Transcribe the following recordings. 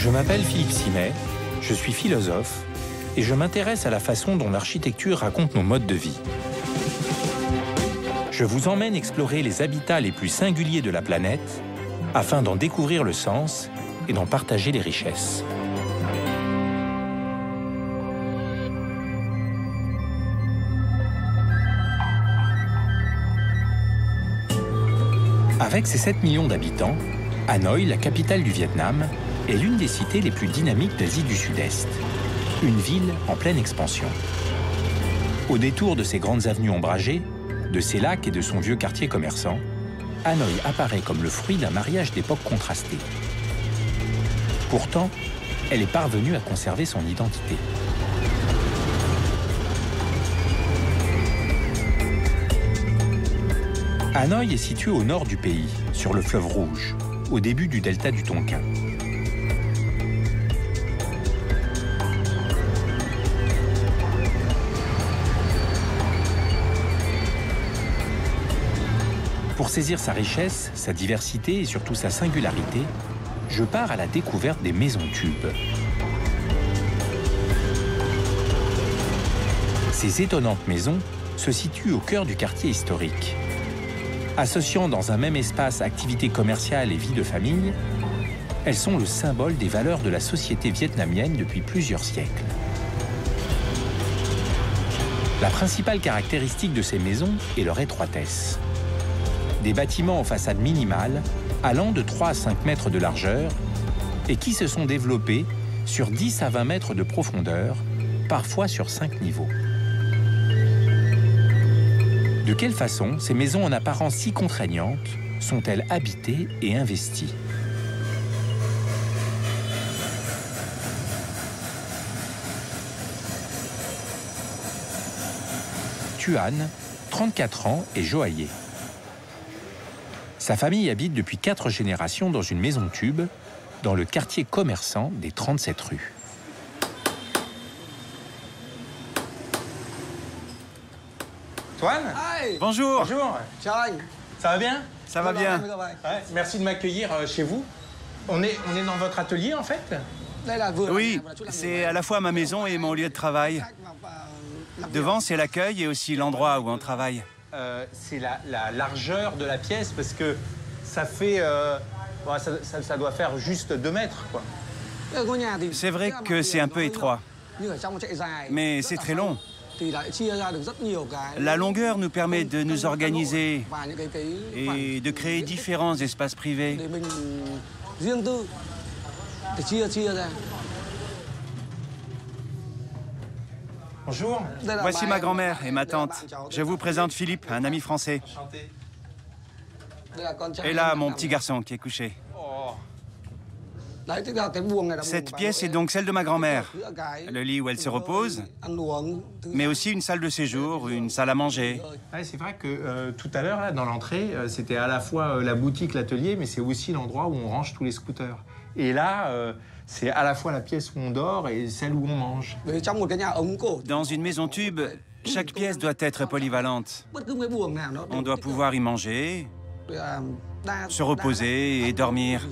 Je m'appelle Philippe Simet, je suis philosophe et je m'intéresse à la façon dont l'architecture raconte nos modes de vie. Je vous emmène explorer les habitats les plus singuliers de la planète afin d'en découvrir le sens et d'en partager les richesses. Avec ses 7 millions d'habitants, Hanoï, la capitale du Vietnam, est l'une des cités les plus dynamiques d'Asie du Sud-Est. Une ville en pleine expansion. Au détour de ses grandes avenues ombragées, de ses lacs et de son vieux quartier commerçant, Hanoï apparaît comme le fruit d'un mariage d'époques contrastées. Pourtant, elle est parvenue à conserver son identité. Hanoï est située au nord du pays, sur le fleuve Rouge, au début du delta du Tonkin. Pour saisir sa richesse, sa diversité et surtout sa singularité, je pars à la découverte des maisons-tubes. Ces étonnantes maisons se situent au cœur du quartier historique. Associant dans un même espace activité commerciale et vie de famille, elles sont le symbole des valeurs de la société vietnamienne depuis plusieurs siècles. La principale caractéristique de ces maisons est leur étroitesse. Des bâtiments aux façades minimales, allant de 3 à 5 mètres de largeur, et qui se sont développés sur 10 à 20 mètres de profondeur, parfois sur 5 niveaux. De quelle façon ces maisons en apparence si contraignantes sont-elles habitées et investies? Tuan, 34 ans, est joaillier. Sa famille habite depuis 4 générations dans une maison tube, dans le quartier commerçant des 37 rues. Tuan? Bonjour. Bonjour. Ça va bien? Ça va bien. Ouais, merci de m'accueillir chez vous. On est dans votre atelier, en fait? Oui, c'est à la fois ma maison et mon lieu de travail. Devant, c'est l'accueil et aussi l'endroit où on travaille. C'est la largeur de la pièce, parce que ça fait... ça doit faire juste 2 mètres, quoi. C'est vrai que c'est un peu étroit, mais c'est très long. La longueur nous permet de nous organiser et de créer différents espaces privés. Bonjour. Voici ma grand-mère et ma tante. Je vous présente Philippe, un ami français. Enchanté. Et là, mon petit garçon qui est couché. Cette pièce est donc celle de ma grand-mère. Le lit où elle se repose, mais aussi une salle de séjour, une salle à manger. Ouais, c'est vrai que tout à l'heure, là, dans l'entrée, c'était à la fois la boutique, l'atelier, mais c'est aussi l'endroit où on range tous les scooters. Et là, c'est à la fois la pièce où on dort et celle où on mange. Dans une maison tube, chaque pièce doit être polyvalente. On doit pouvoir y manger, se reposer et dormir.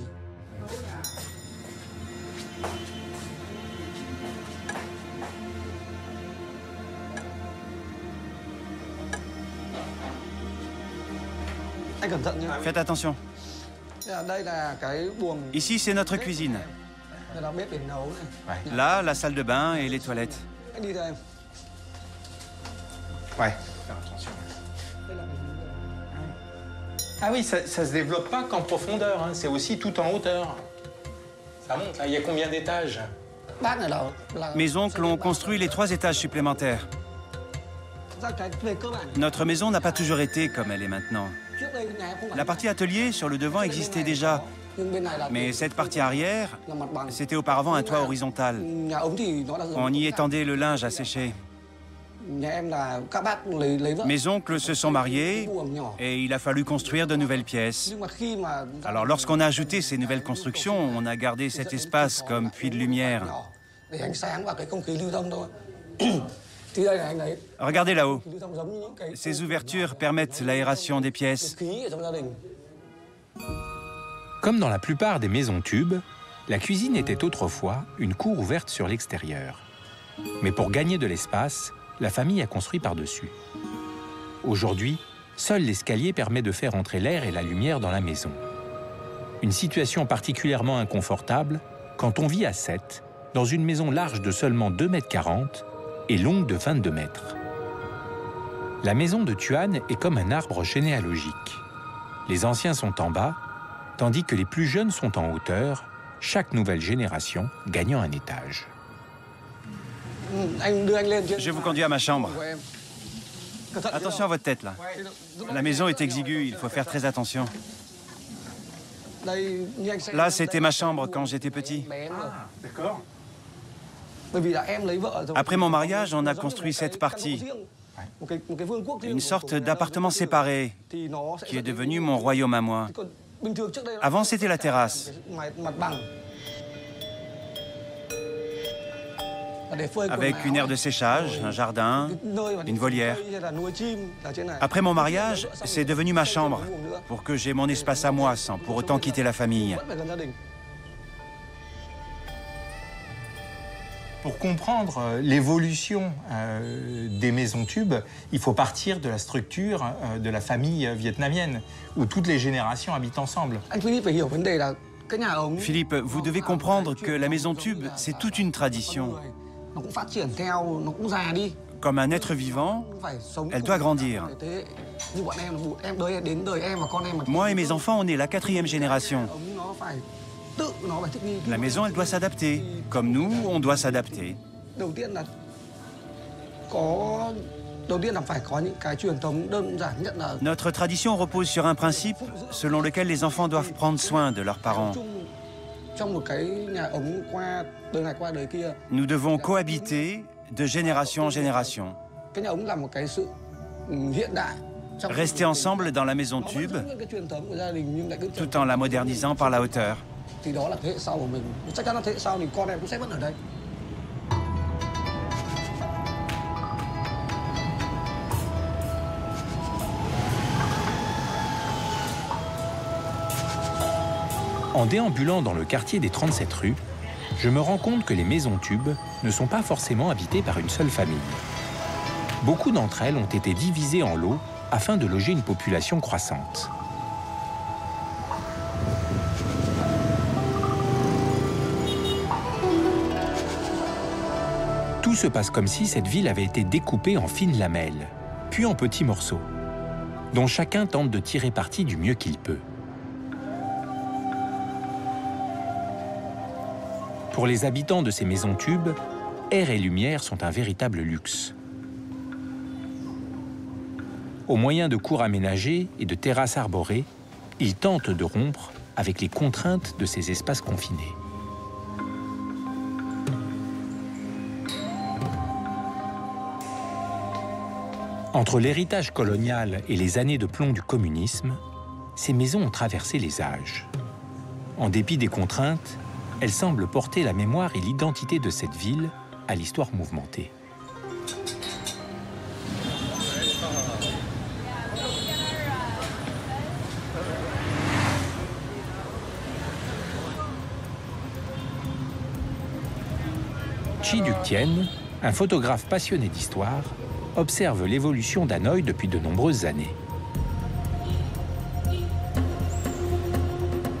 Faites attention. Ici, c'est notre cuisine. Là, la salle de bain et les toilettes. Ouais. Faire attention. Ah oui, ça se développe pas qu'en profondeur, hein. C'est aussi tout en hauteur. Ça monte, là. Il y a combien d'étages? Mes oncles ont construit les 3 étages supplémentaires. Notre maison n'a pas toujours été comme elle est maintenant. La partie atelier sur le devant existait déjà, mais cette partie arrière, c'était auparavant un toit horizontal. On y étendait le linge à sécher. Mes oncles se sont mariés et il a fallu construire de nouvelles pièces. Alors lorsqu'on a ajouté ces nouvelles constructions, on a gardé cet espace comme puits de lumière. Regardez là-haut. Ces ouvertures permettent l'aération des pièces. Comme dans la plupart des maisons tubes, La cuisine était autrefois une cour ouverte sur l'extérieur. Mais pour gagner de l'espace, la famille a construit par-dessus. Aujourd'hui, seul l'escalier permet de faire entrer l'air et la lumière dans la maison. Une situation particulièrement inconfortable quand on vit à 7, dans une maison large de seulement 2,40 m et longue de 22 mètres. La maison de Tuan est comme un arbre généalogique. Les anciens sont en bas, tandis que les plus jeunes sont en hauteur, chaque nouvelle génération gagnant un étage. Je vous conduis à ma chambre. Attention à votre tête, là. La maison est exiguë, il faut faire très attention. Là, c'était ma chambre quand j'étais petit. Ah, d'accord. Après mon mariage, on a construit cette partie. Une sorte d'appartement séparé, qui est devenu mon royaume à moi. Avant, c'était la terrasse. Avec une aire de séchage, un jardin, une volière. Après mon mariage, c'est devenu ma chambre, pour que j'aie mon espace à moi, sans pour autant quitter la famille. Pour comprendre l'évolution des maisons tubes, il faut partir de la structure de la famille vietnamienne, où toutes les générations habitent ensemble. Philippe, vous devez comprendre que la maison tube, c'est toute une tradition. Comme un être vivant, elle doit grandir. Moi et mes enfants, on est la 4e génération. La maison, elle doit s'adapter. Comme nous, on doit s'adapter. Notre tradition repose sur un principe selon lequel les enfants doivent prendre soin de leurs parents. Nous devons cohabiter de génération en génération. Rester ensemble dans la maison tube, tout en la modernisant par la hauteur. En déambulant dans le quartier des 37 rues, je me rends compte que les maisons tubes ne sont pas forcément habitées par une seule famille. Beaucoup d'entre elles ont été divisées en lots afin de loger une population croissante. Tout se passe comme si cette ville avait été découpée en fines lamelles, puis en petits morceaux, dont chacun tente de tirer parti du mieux qu'il peut. Pour les habitants de ces maisons tubes, air et lumière sont un véritable luxe. Au moyen de cours aménagés et de terrasses arborées, ils tentent de rompre avec les contraintes de ces espaces confinés. Entre l'héritage colonial et les années de plomb du communisme, ces maisons ont traversé les âges. En dépit des contraintes, elles semblent porter la mémoire et l'identité de cette ville à l'histoire mouvementée. Chi Duc Thien, un photographe passionné d'histoire, observe l'évolution d'Hanoï depuis de nombreuses années.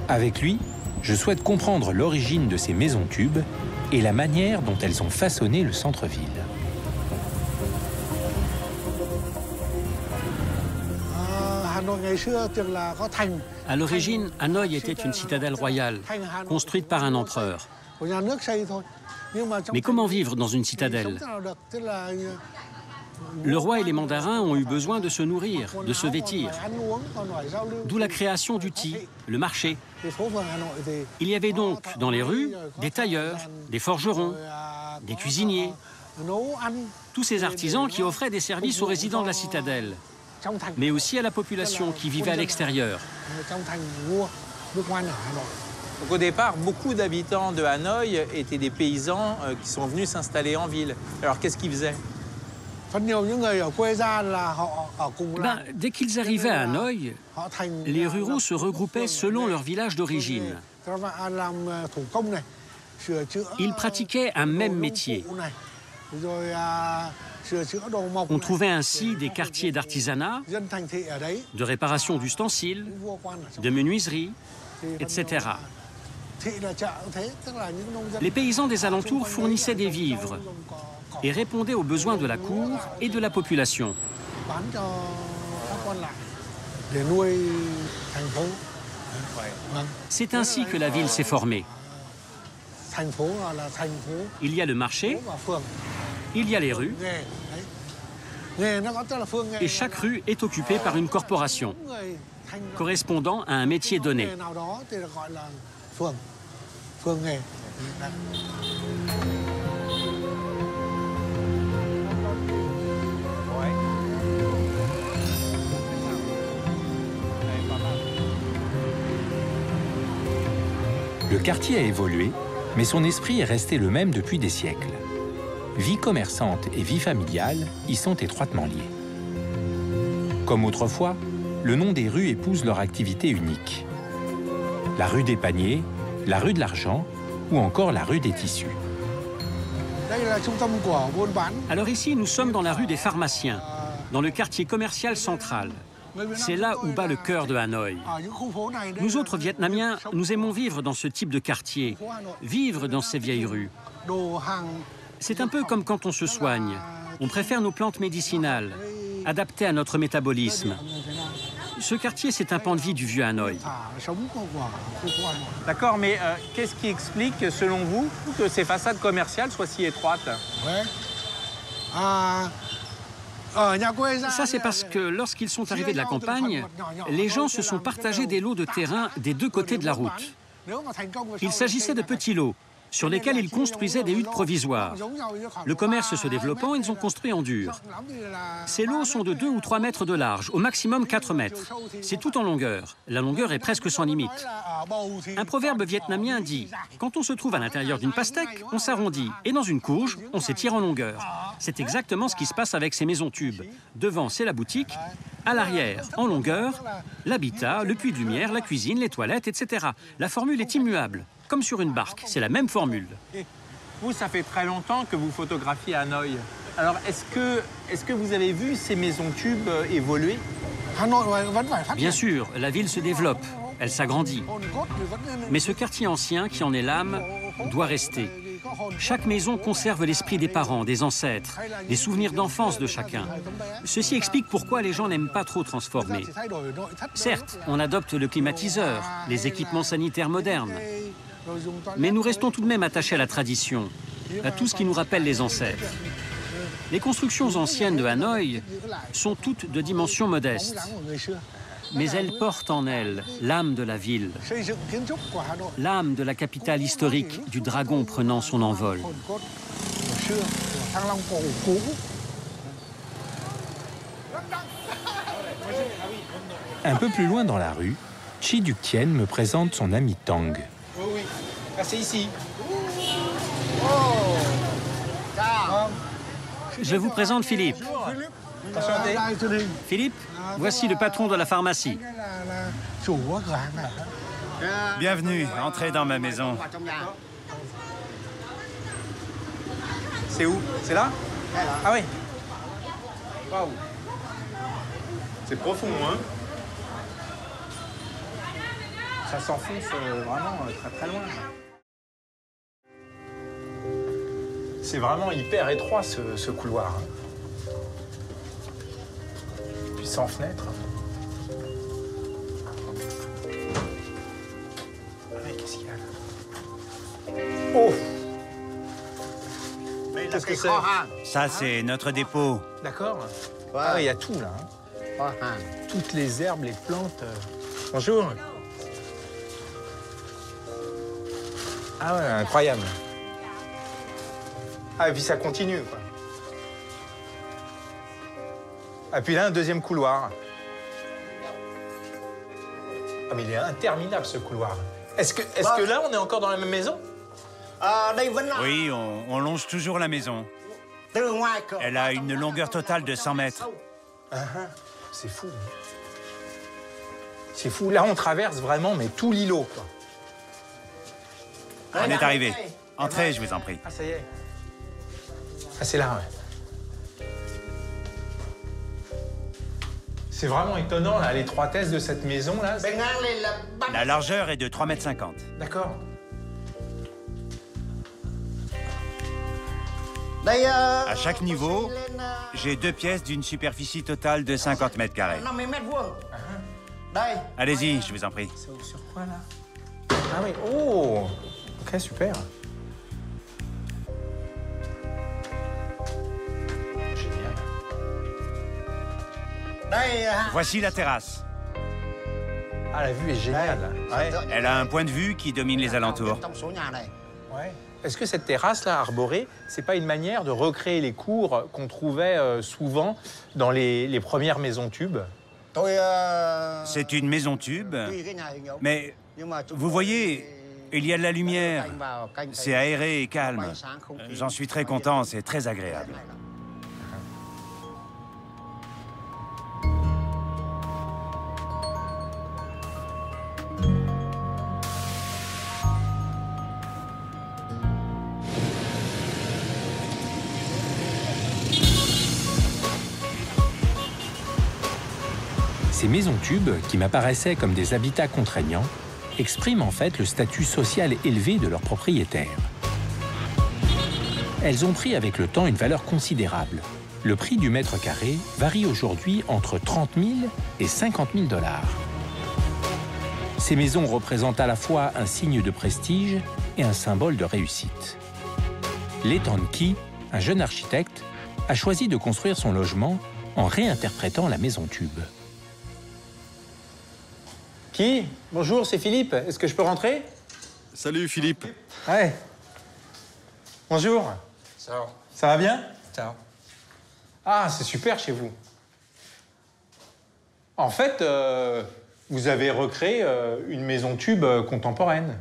Avec lui, je souhaite comprendre l'origine de ces maisons tubes et la manière dont elles ont façonné le centre-ville. À l'origine, Hanoï était une citadelle royale, construite par un empereur. Mais comment vivre dans une citadelle? Le roi et les mandarins ont eu besoin de se nourrir, de se vêtir. D'où la création du Thi, le marché. Il y avait donc dans les rues des tailleurs, des forgerons, des cuisiniers, tous ces artisans qui offraient des services aux résidents de la citadelle, mais aussi à la population qui vivait à l'extérieur. Donc au départ, beaucoup d'habitants de Hanoï étaient des paysans qui sont venus s'installer en ville. Alors qu'est-ce qu'ils faisaient? Dès qu'ils arrivaient à Hanoï, les ruraux se regroupaient selon leur village d'origine. Ils pratiquaient un même métier. On trouvait ainsi des quartiers d'artisanat, de réparation d'ustensiles, de menuiserie, etc. Les paysans des alentours fournissaient des vivres et répondaient aux besoins de la cour et de la population. C'est ainsi que la ville s'est formée. Il y a le marché, il y a les rues, et chaque rue est occupée par une corporation, correspondant à un métier donné. Le quartier a évolué, mais son esprit est resté le même depuis des siècles. Vie commerçante et vie familiale y sont étroitement liées. Comme autrefois, le nom des rues épouse leur activité unique. La rue des Paniers, la rue de l'Argent ou encore la rue des Tissus. Alors ici, nous sommes dans la rue des Pharmaciens, dans le quartier commercial central. C'est là où bat le cœur de Hanoï. Nous autres Vietnamiens, nous aimons vivre dans ce type de quartier, vivre dans ces vieilles rues. C'est un peu comme quand on se soigne. On préfère nos plantes médicinales, adaptées à notre métabolisme. Ce quartier, c'est un pan de vie du vieux Hanoï. D'accord, mais qu'est-ce qui explique, selon vous, que ces façades commerciales soient si étroites? Ça, c'est parce que lorsqu'ils sont arrivés de la campagne, les gens se sont partagés des lots de terrain des deux côtés de la route. Il s'agissait de petits lots, sur lesquels ils construisaient des huttes provisoires. Le commerce se développant, ils ont construit en dur. Ces lots sont de 2 ou 3 mètres de large, au maximum 4 mètres. C'est tout en longueur. La longueur est presque sans limite. Un proverbe vietnamien dit « Quand on se trouve à l'intérieur d'une pastèque, on s'arrondit, et dans une courge, on s'étire en longueur ». C'est exactement ce qui se passe avec ces maisons tubes. Devant, c'est la boutique. À l'arrière, en longueur, l'habitat, le puits de lumière, la cuisine, les toilettes, etc. La formule est immuable. Comme sur une barque, c'est la même formule. Vous, ça fait très longtemps que vous photographiez à Hanoï. Alors, est-ce que vous avez vu ces maisons tubes évoluer? Bien sûr, la ville se développe, elle s'agrandit. Mais ce quartier ancien, qui en est l'âme, doit rester. Chaque maison conserve l'esprit des parents, des ancêtres, les souvenirs d'enfance de chacun. Ceci explique pourquoi les gens n'aiment pas trop transformer. Certes, on adopte le climatiseur, les équipements sanitaires modernes. Mais nous restons tout de même attachés à la tradition, à tout ce qui nous rappelle les ancêtres. Les constructions anciennes de Hanoï sont toutes de dimension modeste. Mais elles portent en elles l'âme de la ville, l'âme de la capitale historique du dragon prenant son envol. Un peu plus loin dans la rue, Chi Duc Tien me présente son ami Tang. Oui, ah, c'est ici. Je vous présente Philippe. Enchanté. Philippe, voici le patron de la pharmacie. Bienvenue, entrez dans ma maison. C'est où? C'est là? Ah oui. Waouh. C'est profond, hein? Ça s'enfonce vraiment très très loin. C'est vraiment hyper étroit ce couloir. Hein. Puis sans fenêtre. Ah oui, qu'est-ce qu'il y a là? Oh! Qu'est-ce que c'est? Ça, c'est notre dépôt. D'accord. Ah, il y a tout là. Hein. Toutes les herbes, les plantes. Bonjour. Ah ouais, incroyable. Ah, et puis ça continue, quoi. Ah, puis là, un deuxième couloir. Ah, mais il est interminable, ce couloir. Est-ce que là, on est encore dans la même maison? Oui, on longe toujours la maison. Elle a une longueur totale de 100 mètres. C'est fou. C'est fou. Là, on traverse vraiment mais tout l'îlot, quoi. On est arrivé. Entrez, je vous en prie. Ah, ça y est. Ah, c'est là, ouais. C'est vraiment étonnant, là, l'étroitesse de cette maison, là. La largeur est de 3,50 mètres. D'accord. À chaque niveau, j'ai 2 pièces d'une superficie totale de 50 mètres carrés. Allez-y, je vous en prie. C'est sur quoi, là? Ah oui, oh! Ok, super. Génial. Voici la terrasse. Ah, la vue est géniale. Ouais. Elle a un point de vue qui domine les alentours. Ouais. Est-ce que cette terrasse-là, arborée, c'est pas une manière de recréer les cours qu'on trouvait souvent dans les premières maisons tubes? C'est une maison tube, mais vous voyez, il y a de la lumière. C'est aéré et calme. J'en suis très content, c'est très agréable. Ces maisons-tubes, qui m'apparaissaient comme des habitats contraignants, expriment en fait le statut social élevé de leurs propriétaires. Elles ont pris avec le temps une valeur considérable. Le prix du mètre carré varie aujourd'hui entre 30 000 et 50 000 $. Ces maisons représentent à la fois un signe de prestige et un symbole de réussite. Lee Tan-ki, un jeune architecte, a choisi de construire son logement en réinterprétant la maison-tube. Qui? Bonjour, c'est Philippe. Est-ce que je peux rentrer? Salut Philippe. Ouais. Bonjour. Ciao. Ça va bien? Ciao. Ah, c'est super chez vous. En fait, vous avez recréé une maison tube contemporaine.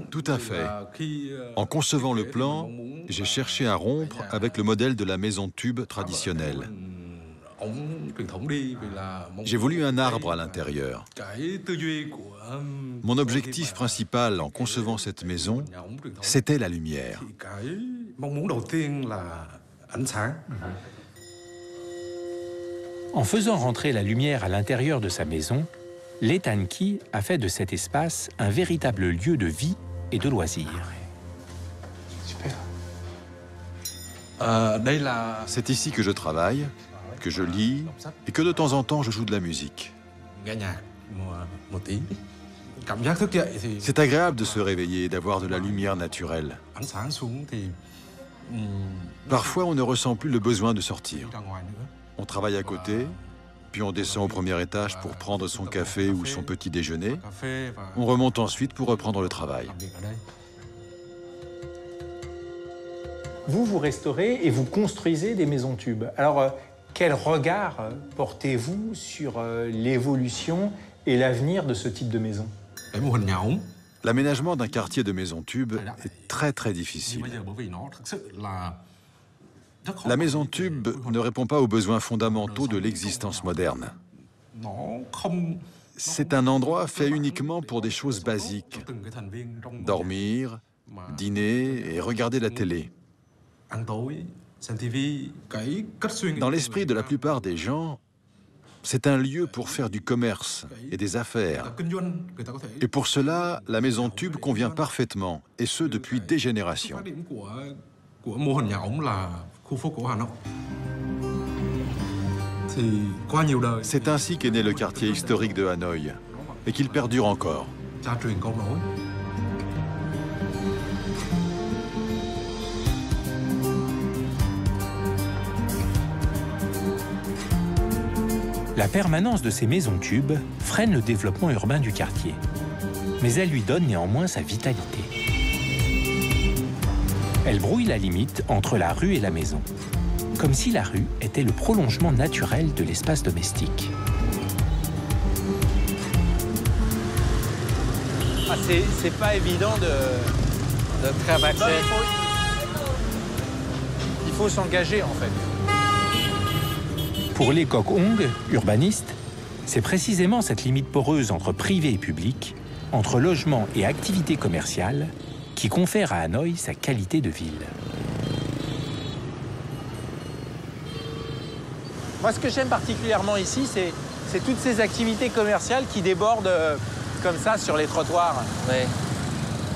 Tout à fait. En concevant le plan, j'ai cherché à rompre avec le modèle de la maison tube traditionnelle. J'ai voulu un arbre à l'intérieur. Mon objectif principal en concevant cette maison, c'était la lumière. En faisant rentrer la lumière à l'intérieur de sa maison, Lee Tan-ki a fait de cet espace un véritable lieu de vie et de loisirs. Super. C'est ici que je travaille, que je lis et que de temps en temps je joue de la musique. C'est agréable de se réveiller et d'avoir de la lumière naturelle. Parfois, on ne ressent plus le besoin de sortir. On travaille à côté, puis on descend au premier étage pour prendre son café ou son petit déjeuner. On remonte ensuite pour reprendre le travail. Vous restaurez et vous construisez des maisons tubes. Alors, quel regard portez-vous sur l'évolution et l'avenir de ce type de maison? L'aménagement d'un quartier de maison tube est très difficile. La maison tube ne répond pas aux besoins fondamentaux de l'existence moderne. C'est un endroit fait uniquement pour des choses basiques. Dormir, dîner et regarder la télé. Dans l'esprit de la plupart des gens, c'est un lieu pour faire du commerce et des affaires. Et pour cela, la maison tube convient parfaitement, et ce depuis des générations. C'est ainsi qu'est né le quartier historique de Hanoï, et qu'il perdure encore. La permanence de ces maisons-tubes freine le développement urbain du quartier. Mais elle lui donne néanmoins sa vitalité. Elle brouille la limite entre la rue et la maison, comme si la rue était le prolongement naturel de l'espace domestique. Ah, c'est pas évident de traverser. Il faut s'engager en fait. Pour Lee Kok-hong, urbaniste, c'est précisément cette limite poreuse entre privé et public, entre logement et activité commerciale, qui confère à Hanoï sa qualité de ville. Moi, ce que j'aime particulièrement ici, c'est toutes ces activités commerciales qui débordent comme ça sur les trottoirs. Oui.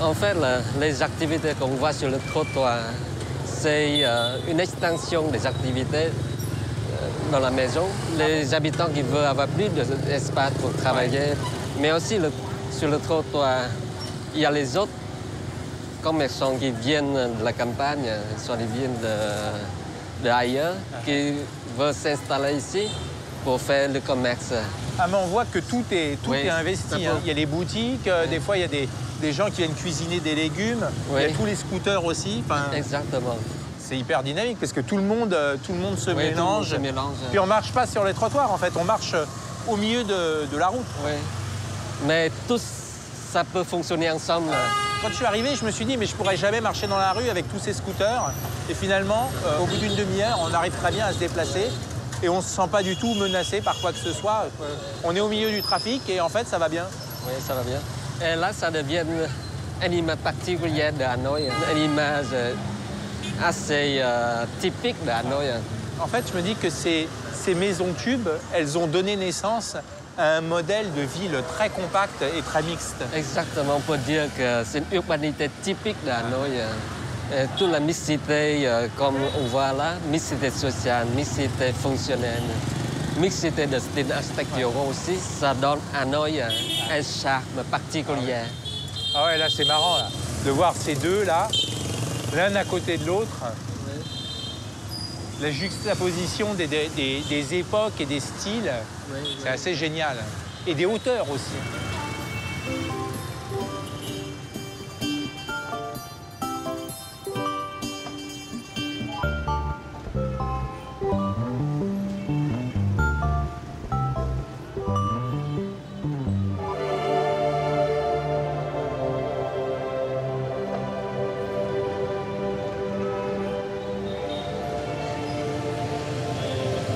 En fait, les activités qu'on voit sur le trottoir, c'est une extension des activités dans la maison. Les habitants qui veulent avoir plus d'espace pour travailler, mais aussi sur le trottoir, il y a les autres commerçants qui viennent de la campagne, soit ils viennent d'ailleurs, qui veulent s'installer ici pour faire le commerce. Ah, mais on voit que tout est investi. Hein. Il y a les boutiques, des fois il y a des gens qui viennent cuisiner des légumes, il y a tous les scooters aussi. Exactement. C'est hyper dynamique parce que tout le monde se mélange. Tout le monde se mélange. Puis on marche pas sur les trottoirs en fait, on marche au milieu de la route. Oui. Mais tout ça peut fonctionner ensemble. Quand je suis arrivé, je me suis dit mais je pourrais jamais marcher dans la rue avec tous ces scooters. Et finalement, au bout d'une demi-heure, on arrive très bien à se déplacer et on se sent pas du tout menacé par quoi que ce soit. On est au milieu du trafic et en fait ça va bien. Oui, ça va bien. Et là, ça devient une image particulière de Hanoï, une image assez typique de Hanoï. En fait, je me dis que ces maisons tubes, elles ont donné naissance à un modèle de ville très compact et très mixte. Exactement, on peut dire que c'est une urbanité typique de Hanoï. Et toute la mixité, comme on voit là, mixité sociale, mixité fonctionnelle, mixité de style architectural aussi, ça donne à Hanoï un charme particulier. Ah ouais, là c'est marrant là, de voir ces deux là, l'un à côté de l'autre. La juxtaposition des époques et des styles, c'est assez génial. Et des hauteurs aussi.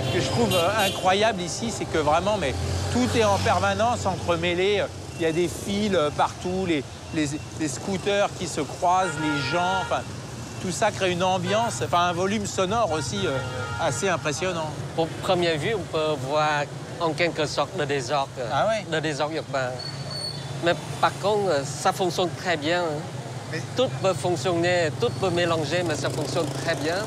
Ce que je trouve incroyable ici, c'est que vraiment, mais tout est en permanence entremêlé. Il y a des fils partout, les scooters qui se croisent, les gens. Enfin, tout ça crée une ambiance, enfin un volume sonore aussi assez impressionnant. Pour première vue, on peut voir en quelque sorte de désordre, de désordre urbain. Mais par contre, ça fonctionne très bien. Tout peut fonctionner, tout peut mélanger, mais ça fonctionne très bien.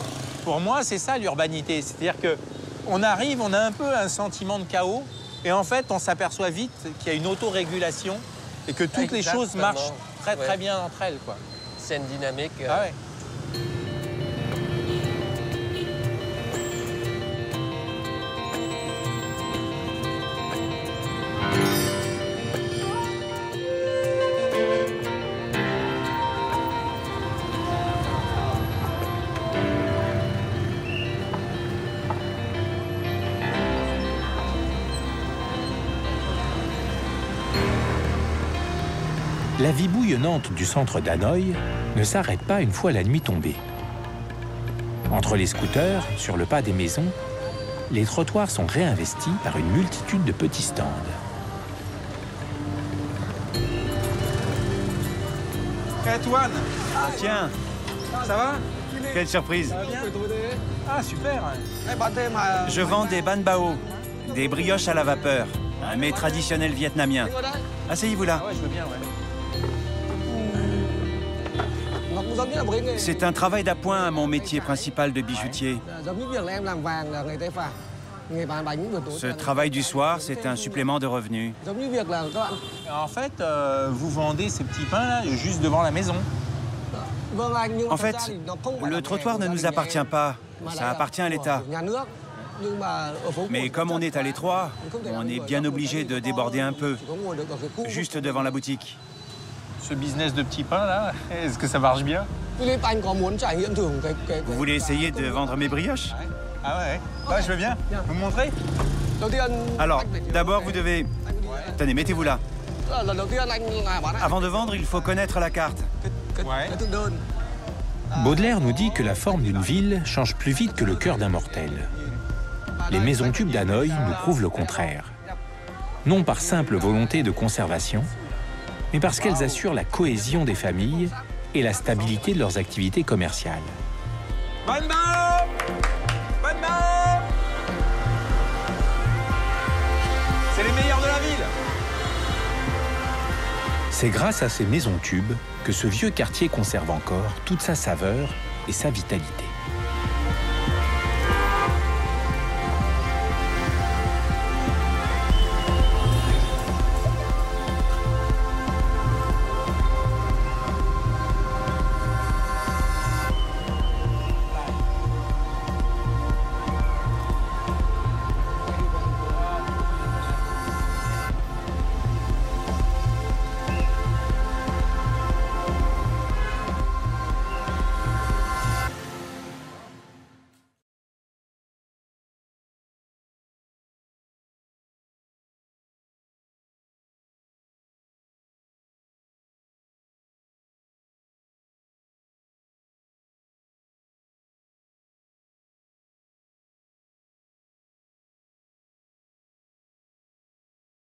Pour moi, c'est ça l'urbanité. C'est-à-dire qu'on arrive, on a un peu un sentiment de chaos, et en fait, on s'aperçoit vite qu'il y a une autorégulation et que toutes les choses marchent très bien entre elles, quoi. C'est une dynamique. Ah ouais. La vie bouillonnante du centre d'Hanoï ne s'arrête pas une fois la nuit tombée. Entre les scooters, sur le pas des maisons, les trottoirs sont réinvestis par une multitude de petits stands. Hey, Antoine. Tiens, Ça va? quelle surprise. Ah, super. Je vends des ban bao, des brioches à la vapeur, un mets traditionnel vietnamien. Asseyez-vous là. Ah ouais, je veux bien, ouais. C'est un travail d'appoint à mon métier principal de bijoutier. Ce travail du soir, c'est un supplément de revenus. En fait, vous vendez ces petits pains-là juste devant la maison. En fait, le trottoir ne nous appartient pas. Ça appartient à l'État. Mais comme on est à l'étroit, on est bien obligé de déborder un peu, juste devant la boutique. Ce business de petits pains, là, est-ce que ça marche bien? Vous voulez essayer de vendre mes brioches? Ah ouais, ouais, je veux bien. Vous me montrez? Alors, d'abord, vous devez... Tenez, mettez-vous là. Avant de vendre, il faut connaître la carte. Ouais. Baudelaire nous dit que la forme d'une ville change plus vite que le cœur d'un mortel. Les maisons tubes d'Hanoï nous prouvent le contraire. Non par simple volonté de conservation, mais parce qu'elles assurent la cohésion des familles et la stabilité de leurs activités commerciales. C'est les meilleurs de la ville. C'est grâce à ces maisons tubes que ce vieux quartier conserve encore toute sa saveur et sa vitalité.